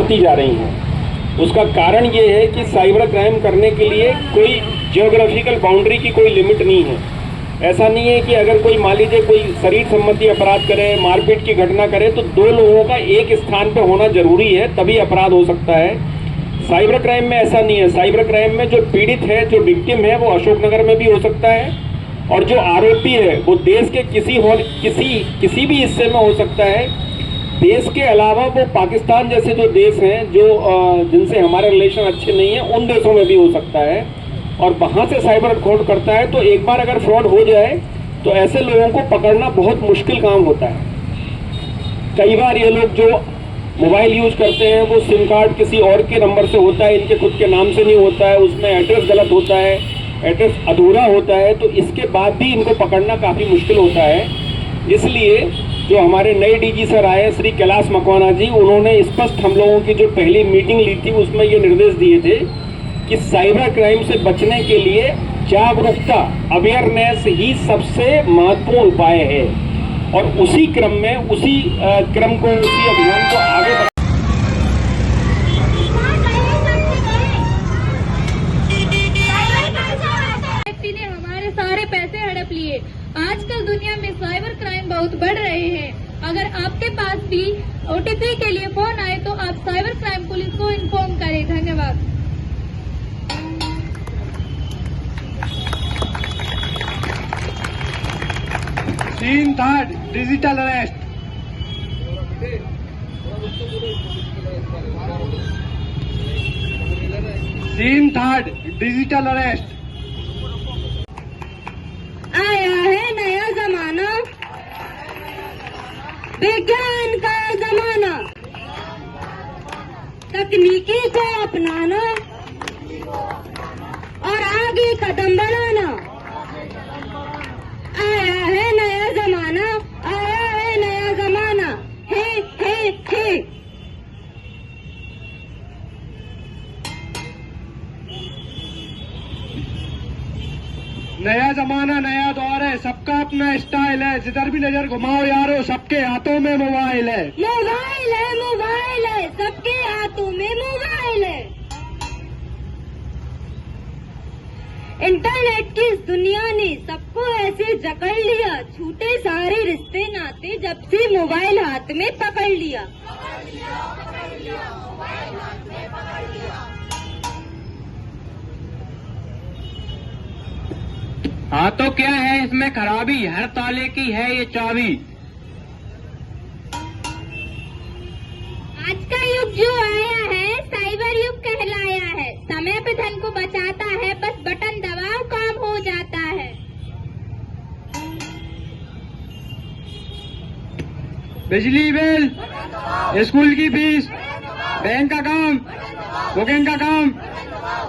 बढ़ती जा रही हैं। उसका कारण ये है कि साइबर क्राइम करने के लिए कोई जियोग्राफिकल बाउंड्री की कोई लिमिट नहीं है। ऐसा नहीं है कि अगर कोई मान लीजिए कोई शरीर संबंधी अपराध करे, मारपीट की घटना करे, तो दो लोगों का एक स्थान पे होना जरूरी है, तभी अपराध हो सकता है। साइबर क्राइम में ऐसा नहीं है। साइबर क्राइम में जो पीड़ित है, जो विक्टिम है, वो अशोकनगर में भी हो सकता है, और जो आरोपी है वो देश के किसी भी हिस्से में हो सकता है। देश के अलावा वो पाकिस्तान जैसे जो देश हैं, जो जिनसे हमारे रिलेशन अच्छे नहीं हैं, उन देशों में भी हो सकता है, और वहाँ से साइबर फ्रॉड करता है। तो एक बार अगर फ्रॉड हो जाए तो ऐसे लोगों को पकड़ना बहुत मुश्किल काम होता है। कई बार ये लोग जो मोबाइल यूज करते हैं वो सिम कार्ड किसी और के नंबर से होता है, इनके खुद के नाम से नहीं होता है, उसमें एड्रेस गलत होता है, एड्रेस अधूरा होता है, तो इसके बाद भी इनको पकड़ना काफ़ी मुश्किल होता है। इसलिए जो हमारे नए डीजी सर आए श्री कैलाश मकवाना जी, उन्होंने स्पष्ट हम लोगों की जो पहली मीटिंग ली थी उसमें ये निर्देश दिए थे कि साइबर क्राइम से बचने के लिए जागरूकता, अवेयरनेस ही सबसे महत्वपूर्ण उपाय है, और उसी क्रम में उसी अभियान को आगे बढ़ा। व्यक्ति ने हमारे सारे पैसे हड़प लिए। आजकल दुनिया में साइबर क्राइम बहुत बढ़ रहे हैं। अगर आपके पास भी ओटीपी के लिए फोन आए तो आप साइबर क्राइम पुलिस को इन्फॉर्म करें। धन्यवाद। Scene third, digital arrest. Scene third, digital arrest. आया है नया जमाना, विज्ञान का जमाना, तकनीकी को अपनाना और आगे कदम बढ़ाना। आया है नया जमाना, आया है नया जमाना, हे हे हे। नया जमाना नया दौर है, सबका अपना स्टाइल है, जिधर भी नजर घुमाओ यारो सबके हाथों में मोबाइल है। मोबाइल है, मोबाइल है, सबके हाथों में मोबाइल है। इंटरनेट की इस दुनिया ने सबको ऐसे जकड़ लिया, छूटे सारे रिश्ते नाते जब से मोबाइल हाथ में पकड़ लिया। हाँ तो क्या है इसमें खराबी, हर ताले की है ये चाबी। आज का युग जो आया है साइबर युग कहलाया है। समय पे धन को बचाता है, बस बटन दबाओ काम हो जाता है। बिजली बिल, स्कूल की फीस, बैंक का काम, बुकिंग का काम,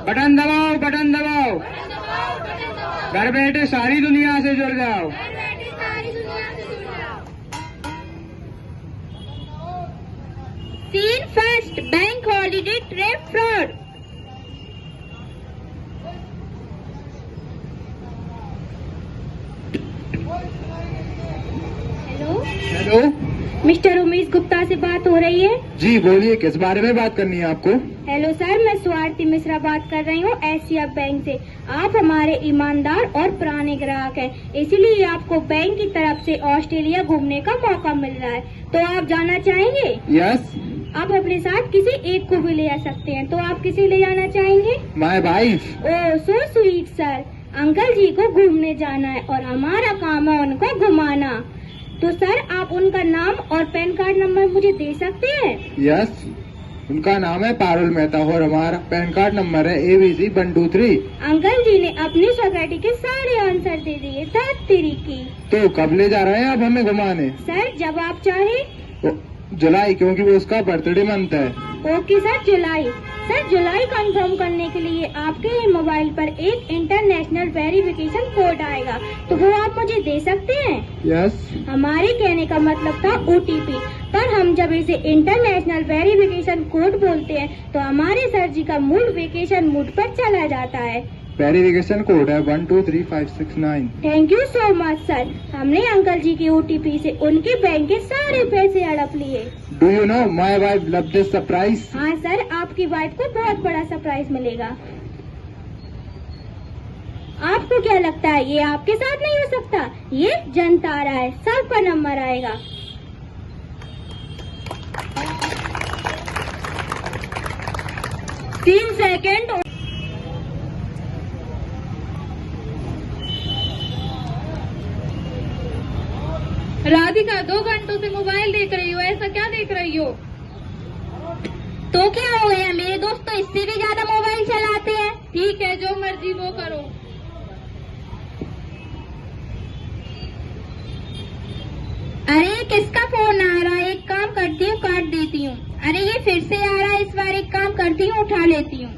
बटन दबाओ, बटन दबाओ। घर बैठे सारी दुनिया से जुड़ जाओ। Scene first, bank holiday trap fraud. Hello, mister Umesh Gupta से बात हो रही है? जी बोलिए, किस बारे में बात करनी है आपको? हेलो सर, मैं स्वाति मिश्रा बात कर रही हूँ एशिया बैंक से। आप हमारे ईमानदार और पुराने ग्राहक हैं, इसीलिए आपको बैंक की तरफ से ऑस्ट्रेलिया घूमने का मौका मिल रहा है। तो आप जाना चाहेंगे? यस। आप अपने साथ किसी एक को भी ले जा सकते हैं। तो आप किसे ले जाना चाहेंगे? My wife. Oh so sweet sir, uncle ji को घूमने जाना है और हमारा काम है उनको घुमाना। तो सर आप उनका नाम और पैन कार्ड नंबर मुझे दे सकते हैं? यस, उनका नाम है पारुल मेहता और हमारा पैन कार्ड नंबर है ABC 123। अंकल जी ने अपनी सोसाइटी के सारे आंसर दे दिए। तरीकी। तो कब ले जा रहे हैं आप हमें घुमाने? सर जब आप चाहे। जुलाई, क्योंकि वो उसका बर्थडे मंथ है। ओके सर, जुलाई। सर जुलाई कंफर्म करने के लिए आपके ही मोबाइल पर एक इंटरनेशनल वेरिफिकेशन कोड आएगा, तो वो आप मुझे दे सकते हैं? यस। हमारे कहने का मतलब था OTP, पर हम जब इसे इंटरनेशनल वेरिफिकेशन कोड बोलते हैं तो हमारे सर जी का मूड वेकेशन मूड पर चला जाता है। वेरिफिकेशन कोड है 123569। Thank you so much sir. हमने अंकल जी की OTP से उनके बैंक के सारे पैसे हड़प लिए। Do you know my wife love this surprise? हाँ सर, आपकी वाइफ को बहुत बड़ा सरप्राइज मिलेगा। आपको क्या लगता है ये आपके साथ नहीं हो सकता? ये जनता आ रहा है, सबका नंबर आएगा। तीन सेकेंड। राधिका 2 घंटों से मोबाइल देख रही हो, ऐसा क्या देख रही हो? तो क्या हो गया, मेरे दोस्त तो इससे भी ज्यादा मोबाइल चलाते हैं। ठीक है, जो मर्जी वो करो। अरे किसका फोन आ रहा है? एक काम करती हूँ, काट देती हूँ। अरे ये फिर से आ रहा है, इस बार एक काम करती हूँ, उठा लेती हूँ।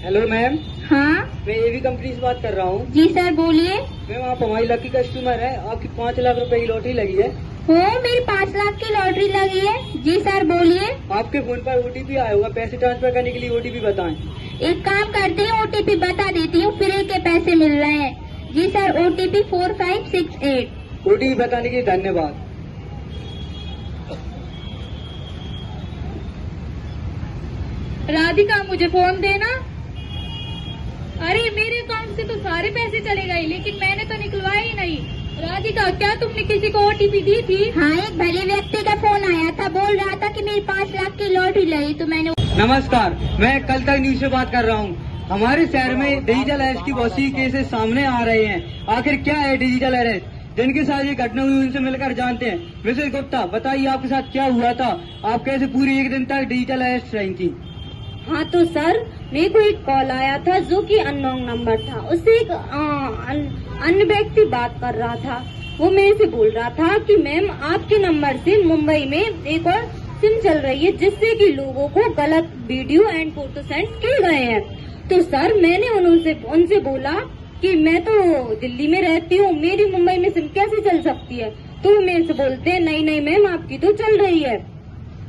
हेलो मैम, हाँ मैं एवी कंपनी से बात कर रहा हूँ। जी सर, बोलिए। मैम आप हमारी लकी कस्टमर है, आपकी 5 लाख रुपए की लॉटरी लगी है। हो, मेरी 5 लाख की लॉटरी लगी है। जी सर, बोलिए। आपके फोन पर OTP आया होगा, पैसे ट्रांसफर करने के लिए OTP बताएं। एक काम करती हूँ, OTP बता देती हूँ, फ्री के पैसे मिल रहे हैं। जी सर, OTP 4568। OTP बताने के लिए धन्यवाद। राधिका मुझे फोन देना। अरे मेरे अकाउंट से तो सारे पैसे चले गए, लेकिन मैंने तो निकलवाए ही नहीं। राधिका, क्या तुमने किसी को OTP दी थी? हाँ, एक भले व्यक्ति का फोन आया था, बोल रहा था कि मेरी 5 लाख की लॉटरी लगी, तो मैंने। नमस्कार, मैं कल तक न्यूज से बात कर रहा हूँ। हमारे शहर में डिजिटल अरेस्ट की बहुत सी केसेस सामने आ रहे हैं। आखिर क्या है डिजिटल अरेस्ट? जिनके साथ ये घटना हुई उनसे मिलकर जानते हैं। मिसेस गुप्ता, बताइए आपके साथ क्या हुआ था? आप कैसे पूरी 1 दिन तक डिजिटल अरेस्ट रही थी? हाँ तो सर, मेरे को एक कॉल आया था जो कि अननोन नंबर था। उससे एक अन्य व्यक्ति बात कर रहा था। वो मेरे से बोल रहा था कि मैम आपके नंबर से मुंबई में एक और सिम चल रही है, जिससे कि लोगों को गलत वीडियो एंड फोटो सेंड किए गए हैं। तो सर मैंने उनसे बोला कि मैं तो दिल्ली में रहती हूँ, मेरी मुंबई में सिम कैसे चल सकती है? तो वो मेरे से बोलते हैं नहीं नहीं मैम, आपकी तो चल रही है।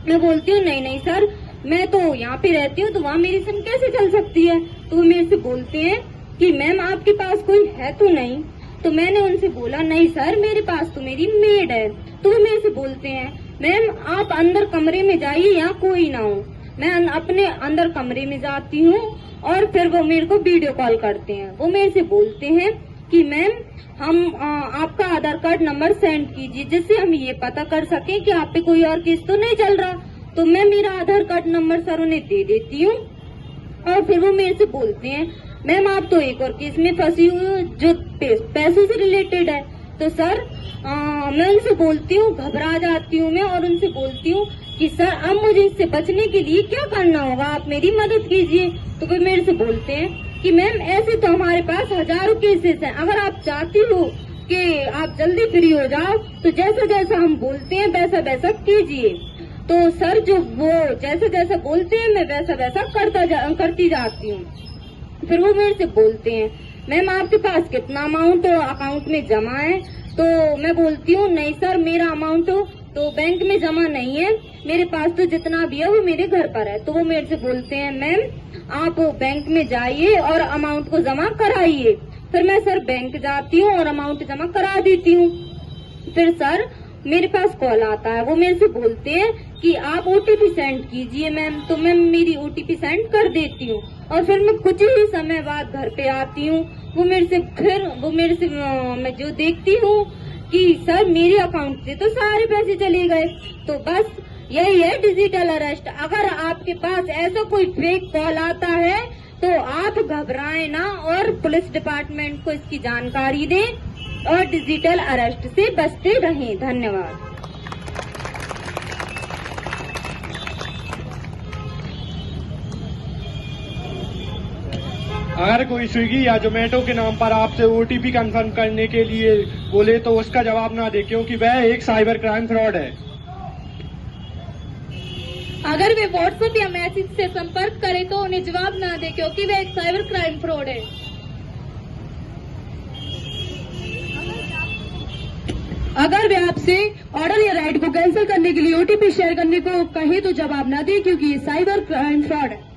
मैं बोलती हूँ नहीं नहीं सर, मैं तो यहाँ पे रहती हूँ, तो वहाँ मेरी सिम कैसे चल सकती है? तो वो मेरे से बोलते हैं कि मैम आपके पास कोई है तो नहीं? तो मैंने उनसे बोला नहीं सर, मेरे पास तो मेरी मेड है। तो वो मेरे से बोलते हैं मैम आप अंदर कमरे में जाइए, यहाँ कोई ना हो। मैं अपने अंदर कमरे में जाती हूँ और फिर वो मेरे को वीडियो कॉल करते हैं। वो मेरे से बोलते हैं कि मैम हम आपका आधार कार्ड नंबर सेंड कीजिए, जिससे हम ये पता कर सकें कि आप पे कोई और केस तो नहीं चल रहा। तो मैं मेरा आधार कार्ड नंबर सर उन्हें दे देती हूँ और फिर वो मेरे से बोलते हैं मैम आप तो एक और केस में फंसी हुई हो जो पैसों से रिलेटेड है। तो सर मैं उनसे बोलती हूँ, घबरा जाती हूँ मैं और उनसे बोलती हूँ कि सर अब मुझे इससे बचने के लिए क्या करना होगा, आप मेरी मदद कीजिए। तो वे मेरे से बोलते हैं कि मैम ऐसे तो हमारे पास हजारों केसेस हैं, अगर आप चाहती हो कि आप जल्दी फ्री हो जाओ तो जैसा जैसा हम बोलते हैं वैसा वैसा कीजिए। तो सर जो वो जैसा जैसा बोलते हैं मैं वैसा वैसा करती जाती हूँ। फिर वो मेरे से बोलते हैं मैम आपके पास कितना अमाउंट अकाउंट में जमा है? तो मैं बोलती हूँ नहीं सर, मेरा अमाउंट तो बैंक में जमा नहीं है, मेरे पास तो जितना भी है वो मेरे घर पर है। तो वो मेरे से बोलते हैं मैम आप बैंक में जाइए और अमाउंट को जमा कराइए। फिर मैं सर बैंक जाती हूँ और अमाउंट जमा करा देती हूँ। फिर सर मेरे पास कॉल आता है, वो मेरे से बोलते हैं कि आप OTP सेंड कीजिए मैम। तो मैं मेरी OTP सेंड कर देती हूँ और फिर मैं कुछ ही समय बाद घर पे आती हूँ। वो मेरे से मैं जो देखती हूँ कि सर मेरे अकाउंट से तो सारे पैसे चले गए। तो बस यही है डिजिटल अरेस्ट। अगर आपके पास ऐसा कोई फेक कॉल आता है तो आप घबराएं ना और पुलिस डिपार्टमेंट को इसकी जानकारी दें और डिजिटल अरेस्ट से बचते रहें। धन्यवाद। अगर कोई स्विगी या जोमेटो के नाम पर आपसे OTP कंफर्म करने के लिए बोले तो उसका जवाब ना दे, क्योंकि वह एक साइबर क्राइम फ्रॉड है। अगर वे व्हाट्सएप या मैसेज से संपर्क करें तो उन्हें जवाब ना दे, क्योंकि वे एक साइबर क्राइम फ्रॉड है। अगर वे आपसे ऑर्डर या राइड को कैंसिल करने के लिए OTP शेयर करने को कहे तो जवाब ना दे, क्योंकि ये साइबर क्राइम फ्रॉड है।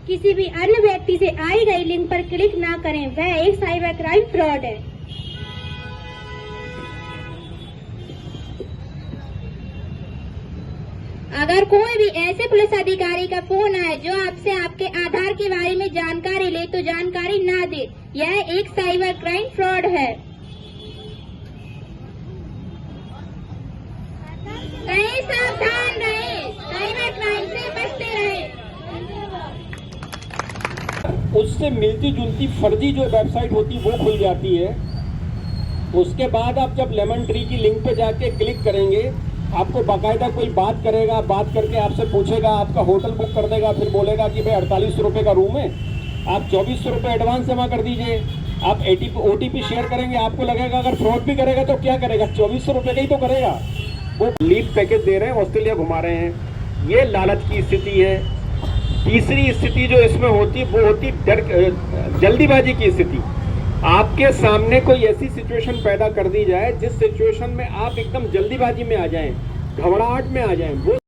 किसी भी अन्य व्यक्ति से आई गई लिंक पर क्लिक ना करें, वह एक साइबर क्राइम फ्रॉड है। अगर कोई भी ऐसे पुलिस अधिकारी का फोन आए जो आपसे आपके आधार के बारे में जानकारी ले तो जानकारी ना दे, यह एक साइबर क्राइम फ्रॉड है। कहीं सावधान रहें, साइबर क्राइम से बचते रहें। उससे मिलती जुलती फर्जी जो वेबसाइट होती है वो खुल जाती है। उसके बाद आप जब लेमन ट्री की लिंक पे जाके क्लिक करेंगे, आपको बाकायदा कोई बात करेगा, बात करके आपसे पूछेगा, आपका होटल बुक कर देगा, फिर बोलेगा कि भाई 4800 रुपये का रूम है, आप 2400 रुपये एडवांस जमा कर दीजिए। आप OTP शेयर करेंगे, आपको लगेगा अगर फ्रॉड भी करेगा तो क्या करेगा, 2400 रुपये का ही तो करेगा। वो लीव पैकेज दे रहे हैं, ऑस्ट्रेलिया घुमा रहे हैं, ये लालच की स्थिति है। तीसरी स्थिति जो इसमें होती है वो होती जल्दीबाजी की स्थिति। आपके सामने कोई ऐसी सिचुएशन पैदा कर दी जाए जिस सिचुएशन में आप एकदम जल्दीबाजी में आ जाएं, घबराहट में आ जाएं, वो